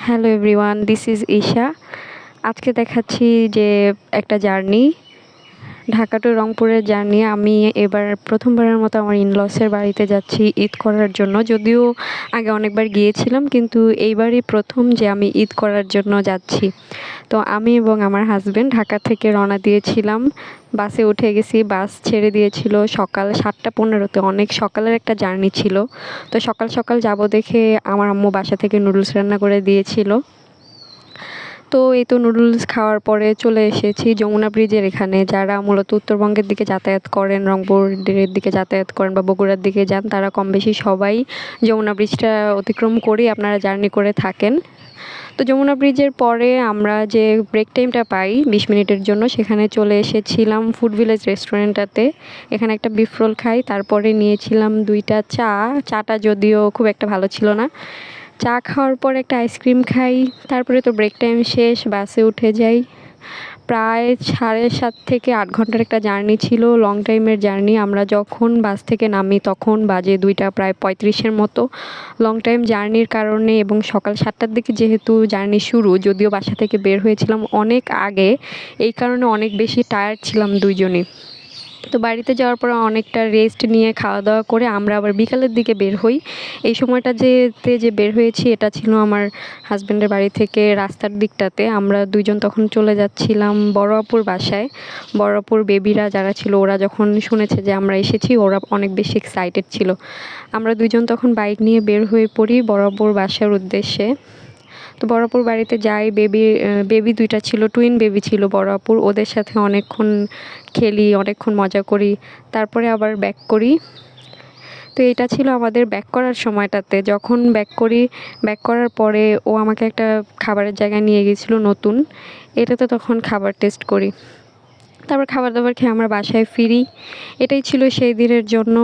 Hello everyone, this is Isha. আজকে দেখাচ্ছি যে একটা জার্নি, ঢাকা টু রংপুরের জার্নি। আমি এবার প্রথমবারের মতো আমার ইনলসের বাড়িতে যাচ্ছি ঈদ করার জন্য। যদিও আগে অনেকবার গিয়েছিলাম, কিন্তু এইবারই প্রথম যে আমি ঈদ করার জন্য যাচ্ছি। তো আমি এবং আমার হাজব্যান্ড ঢাকা থেকে রওনা দিয়েছিলাম। বাসে উঠে গেছি, বাস ছেড়ে দিয়েছিল সকাল 7:15-তে। অনেক সকালের একটা জার্নি ছিল। তো সকাল সকাল যাব দেখে আমার আম্মু বাসা থেকে নুডলস রান্না করে দিয়েছিল। তো এই তো নুডলস খাওয়ার পরে চলে এসেছি যমুনা ব্রিজের এখানে। যারা মূলত উত্তরবঙ্গের দিকে যাতায়াত করেন, রংপুরের দিকে যাতায়াত করেন বা বগুড়ার দিকে যান, তারা কম বেশি সবাই যমুনা ব্রিজটা অতিক্রম করেই আপনারা জার্নি করে থাকেন। তো যমুনা ব্রিজের পরে আমরা যে ব্রেক টাইমটা পাই 20 মিনিটের জন্য, সেখানে চলে এসেছিলাম ফুড ভিলেজ রেস্টুরেন্টটাতে। এখানে একটা বিফ রোল খাই, তারপরে নিয়েছিলাম 2টা চাটা যদিও খুব একটা ভালো ছিল না। চা খাওয়ার পর একটা আইসক্রিম খাই, তারপরে তো ব্রেক টাইম শেষ, বাসে উঠে যাই। প্রায় 7.5 থেকে 8 ঘন্টার একটা জার্নি ছিল, লং টাইমের জার্নি। আমরা যখন বাস থেকে নামি তখন বাজে 2টা প্রায় 35-এর মতো। লং টাইম জার্নির কারণে এবং সকাল 7টার দিকে যেহেতু জার্নি শুরু, যদিও বাসা থেকে বের হয়েছিলাম অনেক আগে, এই কারণে অনেক বেশি টায়ার্ড ছিলাম দুইজনই। তো বাড়িতে যাওয়ার পর অনেকটা রেস্ট নিয়ে খাওয়া দাওয়া করে আমরা আবার বিকালের দিকে বের হই। এই সময়টা যে বের হয়েছি এটা ছিল আমার হাজব্যান্ডের বাড়ি থেকে রাস্তার দিকটাতে। আমরা দুইজন তখন চলে যাচ্ছিলাম বড় আপুর বাসায়। বড় আপুর বেবিরা যারা ছিল, ওরা যখন শুনেছে যে আমরা এসেছি, ওরা অনেক বেশি এক্সাইটেড ছিল। আমরা দুইজন তখন বাইক নিয়ে বের হয়ে পড়ি বড় আপুর বাসার উদ্দেশ্যে। তো বড় আপুর বাড়িতে যাই। বেবি 2টা ছিল, টুইন বেবি ছিল বড় আপুর। ওদের সাথে অনেকক্ষণ খেলি, অনেকক্ষণ মজা করি, তারপরে আবার ব্যাক করি। তো এটা ছিল আমাদের ব্যাক করার সময়টাতে। যখন ব্যাক করার পরে ও আমাকে একটা খাবারের জায়গায় নিয়ে গিয়েছিল নতুন, এটাতে তখন খাবার টেস্ট করি। তারপর খাবার দাবার খেয়ে আমরা বাসায় ফিরি। এটাই ছিল সেই দিনের জন্য।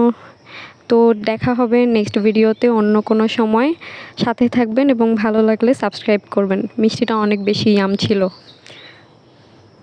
তো দেখা হবে নেক্সট ভিডিওতে অন্য কোনো সময়। সাথে থাকবেন এবং ভালো লাগলে সাবস্ক্রাইব করবেন। মিষ্টিটা অনেক বেশি ইয়াম ছিল।